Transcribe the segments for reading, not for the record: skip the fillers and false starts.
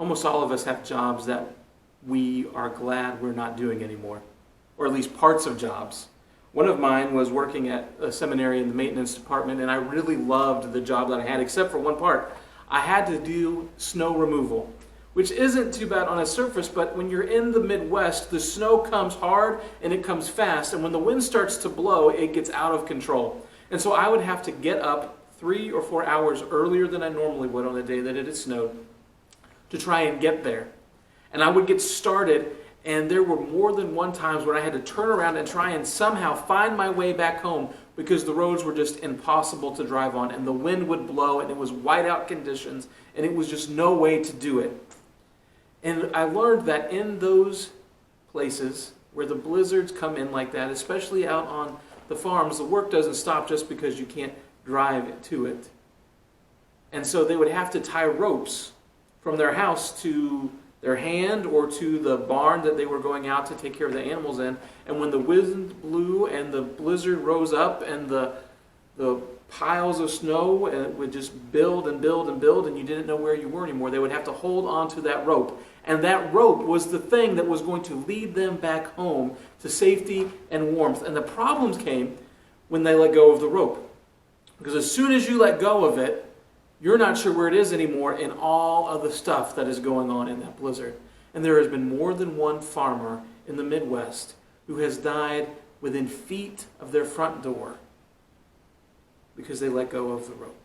almost all of us have jobs that we are glad we're not doing anymore, or at least parts of jobs. One of mine was working at a seminary in the maintenance department, and I really loved the job that I had, except for one part. I had to do snow removal, which isn't too bad on a surface, but when you're in the Midwest, the snow comes hard and it comes fast, and when the wind starts to blow, it gets out of control. And so I would have to get up 3 or 4 hours earlier than I normally would on the day that it had snowed to try and get there. And I would get started, and there were more than one times where I had to turn around and try and somehow find my way back home because the roads were just impossible to drive on, and the wind would blow, and it was whiteout conditions, and it was just no way to do it. And I learned that in those places where the blizzards come in like that, especially out on the farms, the work doesn't stop just because you can't drive to it. And so they would have to tie ropes from their house to their hand or to the barn that they were going out to take care of the animals in. And when the wind blew and the blizzard rose up and the piles of snow would just build and build and build, and you didn't know where you were anymore, they would have to hold on to that rope. And that rope was the thing that was going to lead them back home to safety and warmth. And the problems came when they let go of the rope. Because as soon as you let go of it, you're not sure where it is anymore in all of the stuff that is going on in that blizzard. And there has been more than one farmer in the Midwest who has died within feet of their front door because they let go of the rope.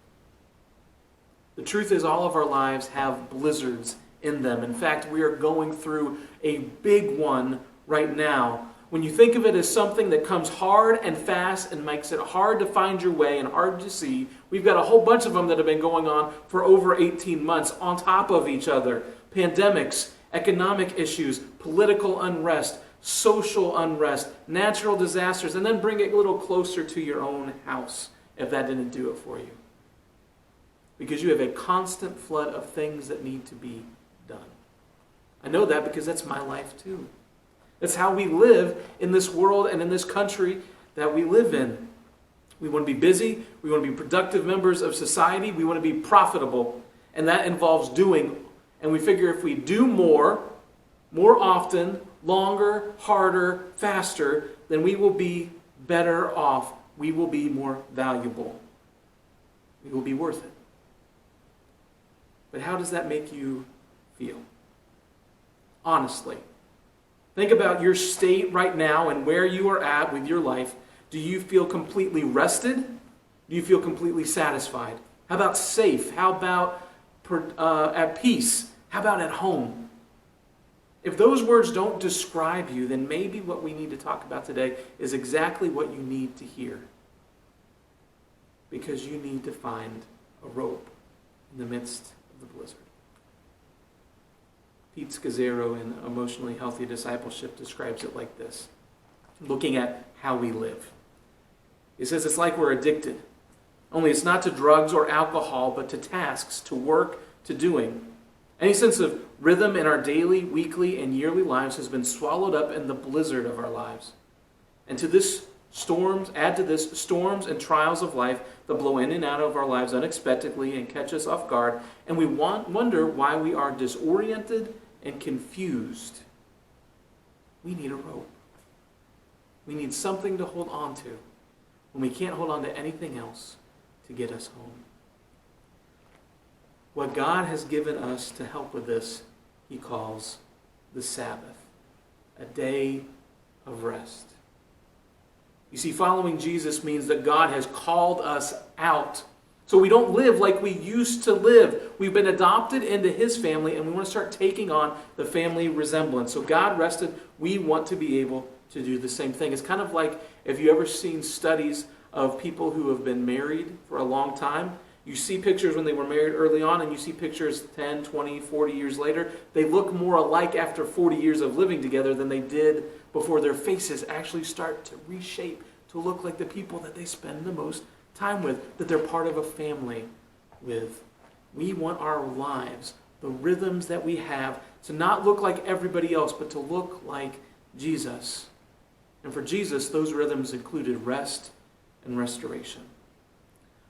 The truth is, all of our lives have blizzards in them. In fact, we are going through a big one right now. When you think of it as something that comes hard and fast and makes it hard to find your way and hard to see, we've got a whole bunch of them that have been going on for over 18 months on top of each other. Pandemics, economic issues, political unrest, social unrest, natural disasters, and then bring it a little closer to your own house if that didn't do it for you. Because you have a constant flood of things that need to be done. I know that because that's my life too. That's how we live in this world and in this country that we live in. We want to be busy. We want to be productive members of society. We want to be profitable. And that involves doing. And we figure if we do more often, longer, harder, faster, then we will be better off. We will be more valuable. We will be worth it. But how does that make you feel? Honestly. Think about your state right now and where you are at with your life. Do you feel completely rested? Do you feel completely satisfied? How about safe? How about at peace? How about at home? If those words don't describe you, then maybe what we need to talk about today is exactly what you need to hear. Because you need to find a rope in the midst of the blizzard. Pete Scazzaro in Emotionally Healthy Discipleship describes it like this, looking at how we live. He says it's like we're addicted, only it's not to drugs or alcohol, but to tasks, to work, to doing. Any sense of rhythm in our daily, weekly, and yearly lives has been swallowed up in the blizzard of our lives. And add to this storms and trials of life that blow in and out of our lives unexpectedly and catch us off guard, and we wonder why we are disoriented and confused. We need a rope. We need something to hold on to when we can't hold on to anything else to get us home. What God has given us to help with this, He calls the Sabbath, a day of rest. You see, following Jesus means that God has called us out. So we don't live like we used to live. We've been adopted into His family, and we want to start taking on the family resemblance. So God rested. We want to be able to do the same thing. It's kind of like if you ever seen studies of people who have been married for a long time. You see pictures when they were married early on, and you see pictures 10, 20, 40 years later. They look more alike after 40 years of living together than they did before. Their faces actually start to reshape to look like the people that they spend the most time with, that they're part of a family with. We want our lives, the rhythms that we have, to not look like everybody else, but to look like Jesus. And for Jesus, those rhythms included rest and restoration.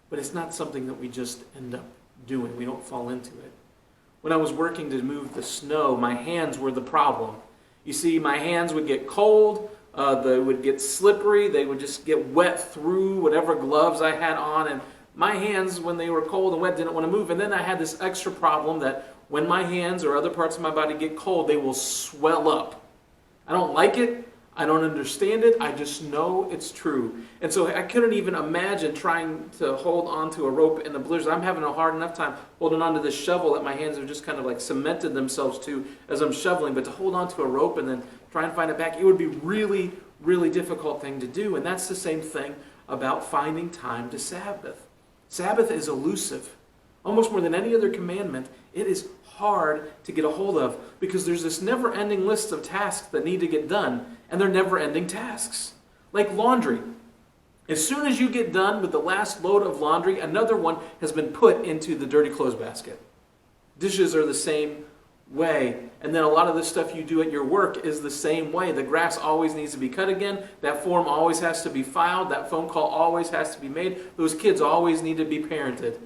But it's not something that we just end up doing. We don't fall into it. When I was working to move the snow, my hands were the problem. You see, my hands would get cold, they would get slippery, they would just get wet through whatever gloves I had on, and my hands, when they were cold and wet, didn't want to move. And then I had this extra problem that when my hands or other parts of my body get cold, they will swell up. I don't like it. I don't understand it. I just know it's true. And so I couldn't even imagine trying to hold on to a rope in the blizzard. I'm having a hard enough time holding on to this shovel that my hands have just kind of like cemented themselves to as I'm shoveling. But to hold on to a rope and then try and find it back, it would be really, really difficult thing to do. And that's the same thing about finding time to Sabbath. Sabbath is elusive. Almost more than any other commandment, it is hard to get a hold of because there's this never-ending list of tasks that need to get done, and they're never-ending tasks. Like laundry. As soon as you get done with the last load of laundry, another one has been put into the dirty clothes basket. Dishes are the same way. And then a lot of the stuff you do at your work is the same way. The grass always needs to be cut again. That form always has to be filed. That phone call always has to be made. Those kids always need to be parented.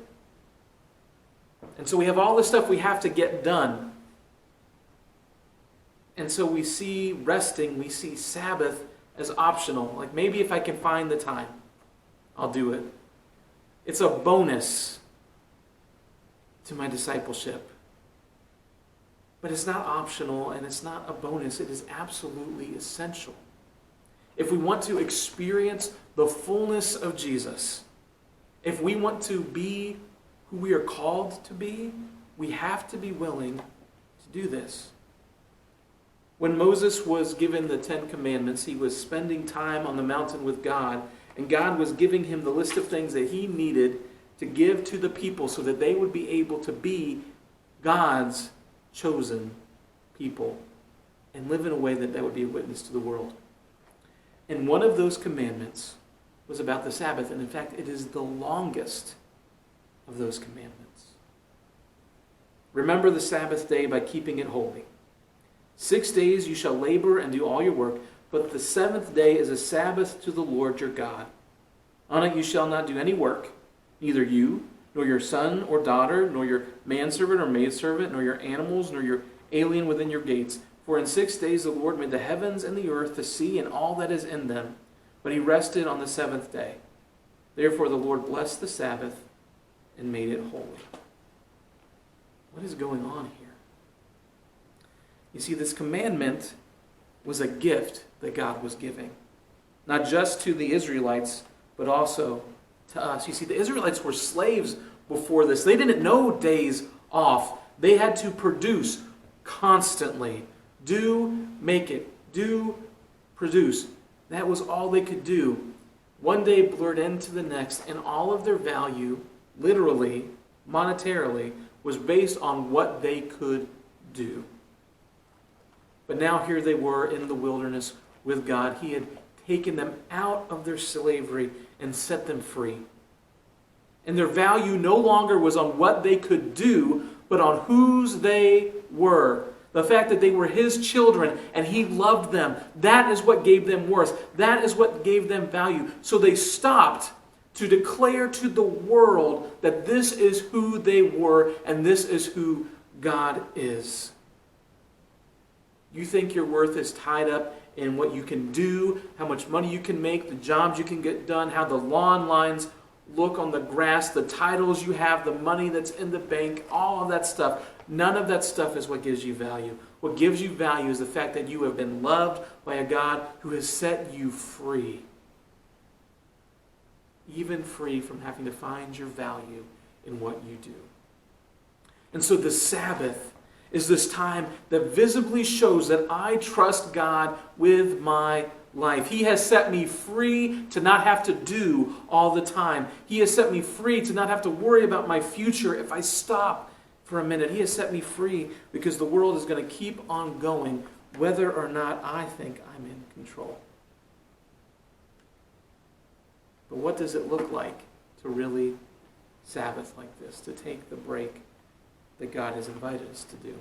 And so we have all this stuff we have to get done. And so we see resting, we see Sabbath as optional. Like maybe if I can find the time, I'll do it. It's a bonus to my discipleship. But it's not optional and it's not a bonus. It is absolutely essential. If we want to experience the fullness of Jesus, if we want to be who we are called to be, we have to be willing to do this. When Moses was given the 10 Commandments, he was spending time on the mountain with God, and God was giving him the list of things that he needed to give to the people so that they would be able to be God's chosen people and live in a way that would be a witness to the world. And one of those commandments was about the Sabbath, and in fact, it is the longest of those commandments. Remember the Sabbath day by keeping it holy. 6 days you shall labor and do all your work, but the seventh day is a Sabbath to the Lord your God. On it you shall not do any work, neither you, nor your son or daughter, nor your manservant or maidservant, nor your animals, nor your alien within your gates. For in 6 days the Lord made the heavens and the earth, the sea, and all that is in them. But he rested on the seventh day. Therefore the Lord blessed the Sabbath and made it holy. What is going on here? You see, this commandment was a gift that God was giving. Not just to the Israelites, but also to us. You see, the Israelites were slaves before this. They didn't know days off. They had to produce constantly. Do, make it. Do, produce. That was all they could do. One day blurred into the next, and all of their value, literally, monetarily, was based on what they could do. But now here they were in the wilderness with God. He had taken them out of their slavery and set them free. And their value no longer was on what they could do, but on whose they were. The fact that they were His children and He loved them. That is what gave them worth. That is what gave them value. So they stopped to declare to the world that this is who they were and this is who God is. You think your worth is tied up in what you can do, how much money you can make, the jobs you can get done, how the lawn lines look on the grass, the titles you have, the money that's in the bank, all of that stuff. None of that stuff is what gives you value. What gives you value is the fact that you have been loved by a God who has set you free. Even free from having to find your value in what you do. And so the Sabbath is this time that visibly shows that I trust God with my life. He has set me free to not have to do all the time. He has set me free to not have to worry about my future if I stop for a minute. He has set me free because the world is going to keep on going whether or not I think I'm in control. But what does it look like to really Sabbath like this, to take the break that God has invited us to do?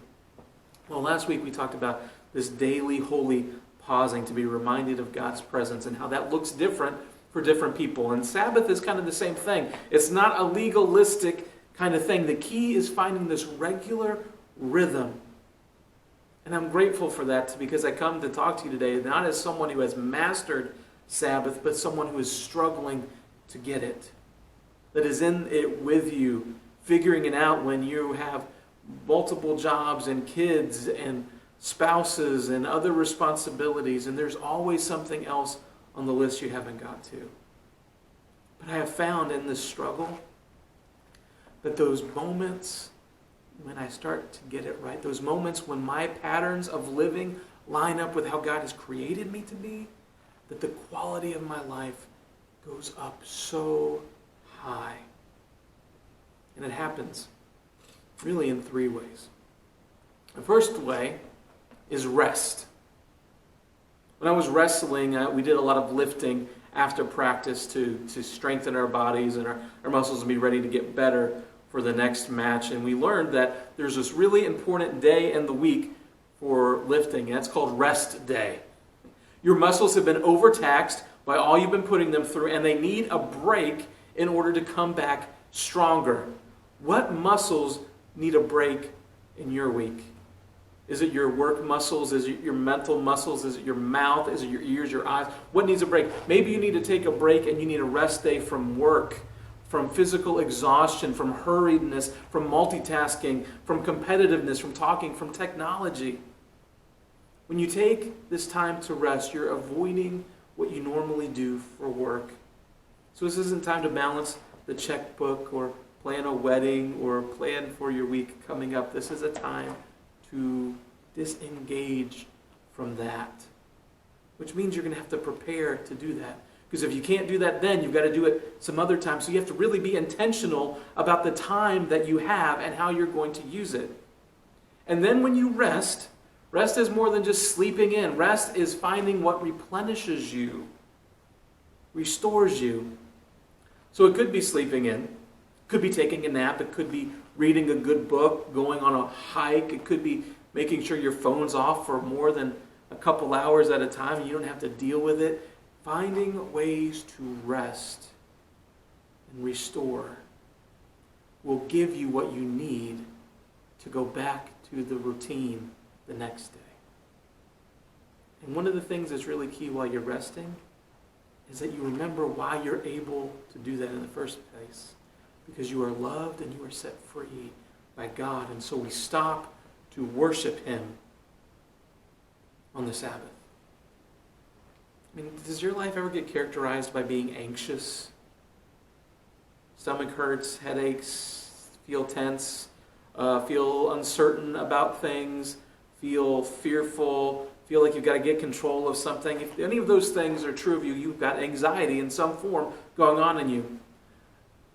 Well, last week we talked about this daily holy pausing to be reminded of God's presence and how that looks different for different people. And Sabbath is kind of the same thing. It's not a legalistic kind of thing. The key is finding this regular rhythm. And I'm grateful for that because I come to talk to you today not as someone who has mastered Sabbath, but someone who is struggling to get it. That is in it with you, figuring it out when you have multiple jobs and kids and spouses and other responsibilities, and there's always something else on the list you haven't got to. But I have found in this struggle that those moments when I start to get it right, those moments when my patterns of living line up with how God has created me to be, that the quality of my life goes up so high. And it happens really in 3 ways. The first way is rest. When I was wrestling, we did a lot of lifting after practice to strengthen our bodies and our muscles and be ready to get better for the next match. And we learned that there's this really important day in the week for lifting, and that's called rest day. Your muscles have been overtaxed by all you've been putting them through, and they need a break in order to come back stronger. What muscles need a break in your week? Is it your work muscles? Is it your mental muscles? Is it your mouth? Is it your ears, your eyes? What needs a break? Maybe you need to take a break and you need a rest day from work, from physical exhaustion, from hurriedness, from multitasking, from competitiveness, from talking, from technology. When you take this time to rest, you're avoiding what you normally do for work. So this isn't time to balance the checkbook or plan a wedding or plan for your week coming up. This is a time to disengage from that, which means you're going to have to prepare to do that. Because if you can't do that then, you've got to do it some other time. So you have to really be intentional about the time that you have and how you're going to use it. And then when you rest is more than just sleeping in. Rest is finding what replenishes you, restores you. So it could be sleeping in, could be taking a nap, it could be reading a good book, going on a hike, it could be making sure your phone's off for more than a couple hours at a time and you don't have to deal with it. Finding ways to rest and restore will give you what you need to go back to the routine the next day. And one of the things that's really key while you're resting is that you remember why you're able to do that in the first place. Because you are loved and you are set free by God. And so we stop to worship Him on the Sabbath. I mean, does your life ever get characterized by being anxious? Stomach hurts, headaches, feel tense, feel uncertain about things, feel fearful, feel like you've got to get control of something. If any of those things are true of you, you've got anxiety in some form going on in you.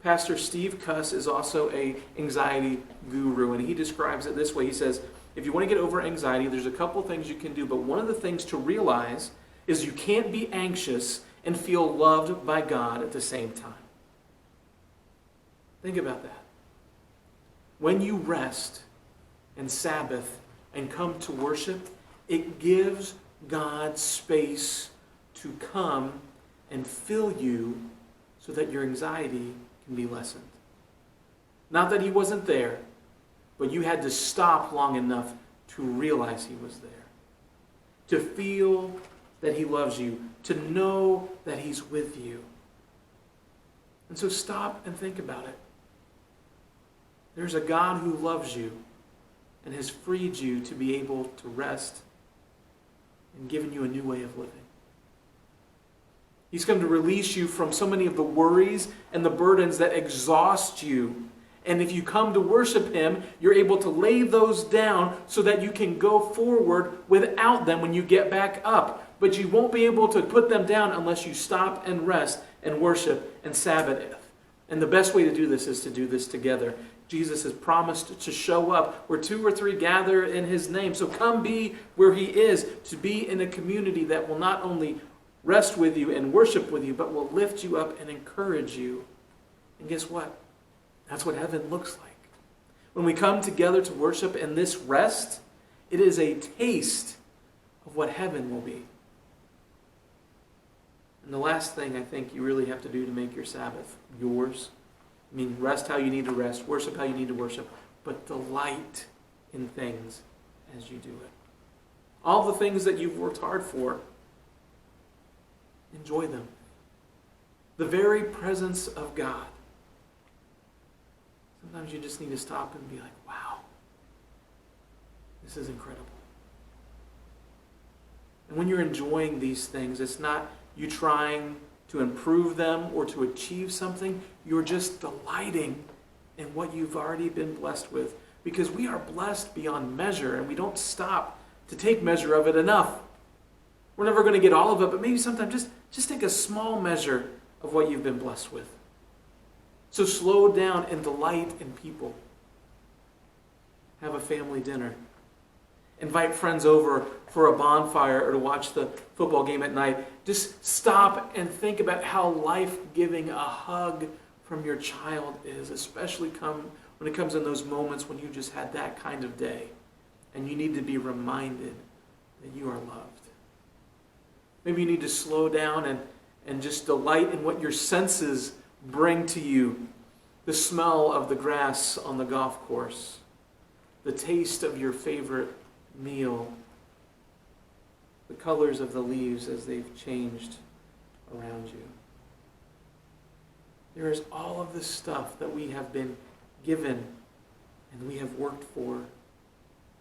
Pastor Steve Cuss is also an anxiety guru, and he describes it this way. He says, if you want to get over anxiety, there's a couple things you can do, but one of the things to realize is you can't be anxious and feel loved by God at the same time. Think about that. When you rest and Sabbath and come to worship, it gives God space to come and fill you so that your anxiety can be lessened. Not that He wasn't there, but you had to stop long enough to realize He was there. To feel that He loves you. To know that He's with you. And so stop and think about it. There's a God who loves you and has freed you to be able to rest and given you a new way of living. He's come to release you from so many of the worries and the burdens that exhaust you. And if you come to worship Him, you're able to lay those down so that you can go forward without them when you get back up. But you won't be able to put them down unless you stop and rest and worship and Sabbath. And the best way to do this is to do this together. Jesus has promised to show up where 2 or 3 gather in His name. So come be where He is, to be in a community that will not only rest with you and worship with you, but will lift you up and encourage you. And guess what? That's what heaven looks like. When we come together to worship in this rest, it is a taste of what heaven will be. And the last thing I think you really have to do to make your Sabbath yours, I mean, rest how you need to rest, worship how you need to worship, but delight in things as you do it. All the things that you've worked hard for, enjoy them. The very presence of God. Sometimes you just need to stop and be like, wow, this is incredible. And when you're enjoying these things, it's not you trying to improve them or to achieve something. You're just delighting in what you've already been blessed with. Because we are blessed beyond measure, and we don't stop to take measure of it enough. We're never going to get all of it, but maybe sometimes just take a small measure of what you've been blessed with. So slow down and delight in people. Have a family dinner. Invite friends over for a bonfire or to watch the football game at night. Just stop and think about how life-giving a hug from your child is, especially when it comes in those moments when you just had that kind of day and you need to be reminded that you are loved. Maybe you need to slow down and just delight in what your senses bring to you. The smell of the grass on the golf course, the taste of your favorite meal, the colors of the leaves as they've changed around you. There is all of this stuff that we have been given and we have worked for,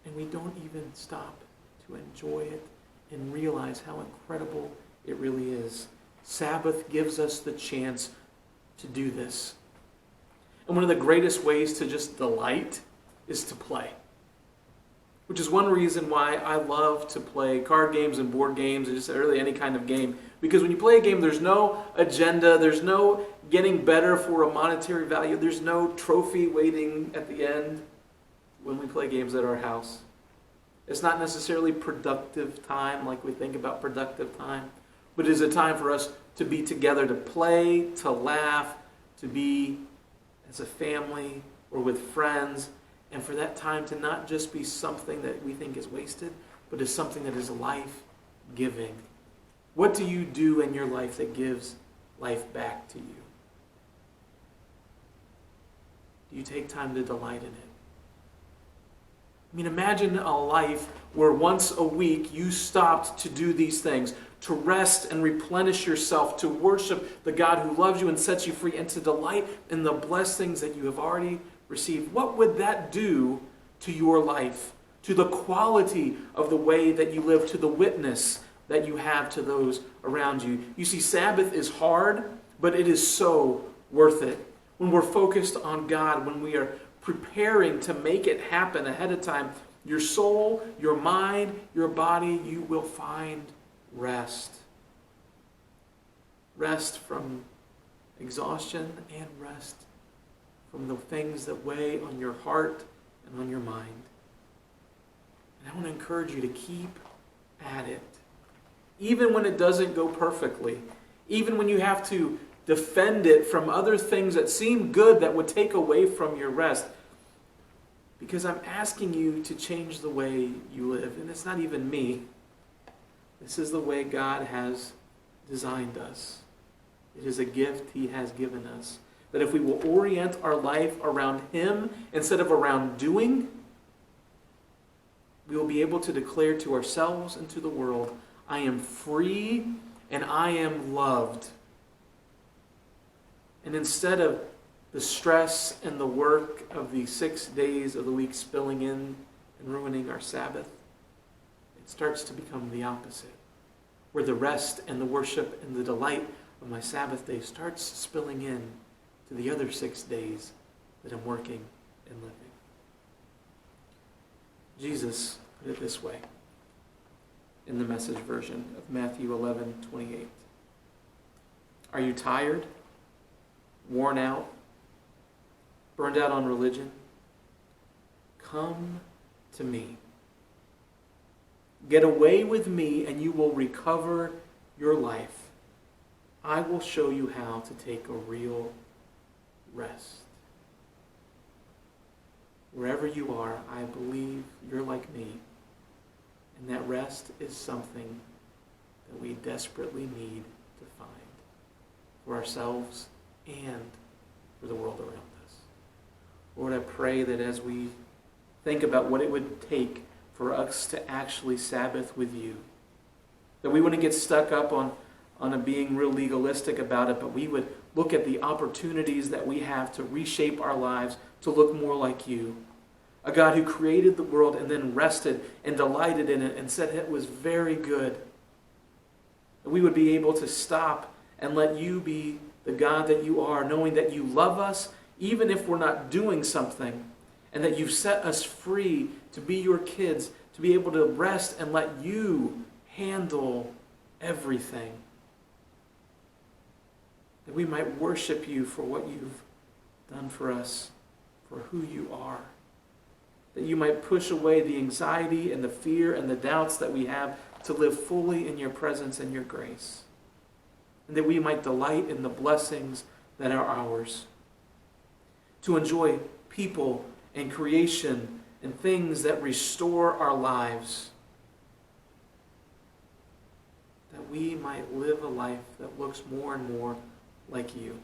and we don't even stop to enjoy it and realize how incredible it really is. Sabbath gives us the chance to do this. And one of the greatest ways to just delight is to play. Which is one reason why I love to play card games and board games and just really any kind of game. Because when you play a game, there's no agenda, there's no getting better for a monetary value, there's no trophy waiting at the end when we play games at our house. It's not necessarily productive time like we think about productive time, but it is a time for us to be together, to play, to laugh, to be as a family or with friends, and for that time to not just be something that we think is wasted, but is something that is life-giving. What do you do in your life that gives life back to you? Do you take time to delight in it? I mean, imagine a life where once a week you stopped to do these things, to rest and replenish yourself, to worship the God who loves you and sets you free, and to delight in the blessings that you have already received. What would that do to your life, to the quality of the way that you live, to the witness that you have to those around you? You see, Sabbath is hard, but it is so worth it. When we're focused on God, when we are preparing to make it happen ahead of time, your soul, your mind, your body, you will find rest. Rest from exhaustion and rest from the things that weigh on your heart and on your mind. And I want to encourage you to keep at it. Even when it doesn't go perfectly. Even when you have to defend it from other things that seem good that would take away from your rest. Because I'm asking you to change the way you live. And it's not even me. This is the way God has designed us. It is a gift He has given us. That if we will orient our life around Him instead of around doing, we will be able to declare to ourselves and to the world, I am free and I am loved. And instead of the stress and the work of the 6 days of the week spilling in and ruining our Sabbath, it starts to become the opposite. Where the rest and the worship and the delight of my Sabbath day starts spilling in to the other 6 days that I'm working and living. Jesus put it this way in the Message version of Matthew 11:28. Are you tired, worn out, burned out on religion? Come to me. Get away with me and you will recover your life. I will show you how to take a real rest. Wherever you are, I believe you're like me. And that rest is something that we desperately need to find for ourselves and for the world around us. Lord, I pray that as we think about what it would take for us to actually Sabbath with you. That we wouldn't get stuck up on being real legalistic about it, but we would look at the opportunities that we have to reshape our lives to look more like you. A God who created the world and then rested and delighted in it and said it was very good. That we would be able to stop and let you be the God that you are, knowing that you love us even if we're not doing something, and that you've set us free to be your kids, to be able to rest and let you handle everything. That we might worship you for what you've done for us, for who you are. That you might push away the anxiety and the fear and the doubts that we have to live fully in your presence and your grace. And that we might delight in the blessings that are ours. To enjoy people and creation and things that restore our lives. That we might live a life that looks more and more like you.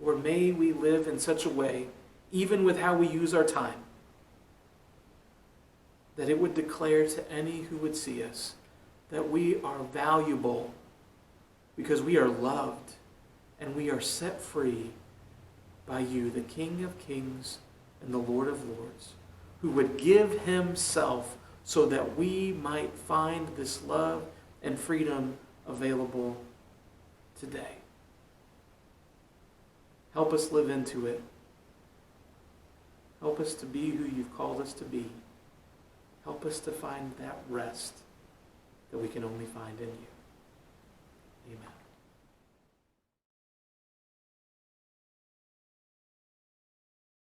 Lord, may we live in such a way, even with how we use our time, that it would declare to any who would see us that we are valuable because we are loved and we are set free by you, the King of Kings and the Lord of Lords, who would give himself so that we might find this love and freedom available today. Help us live into it. Help us to be who you've called us to be. Help us to find that rest that we can only find in you.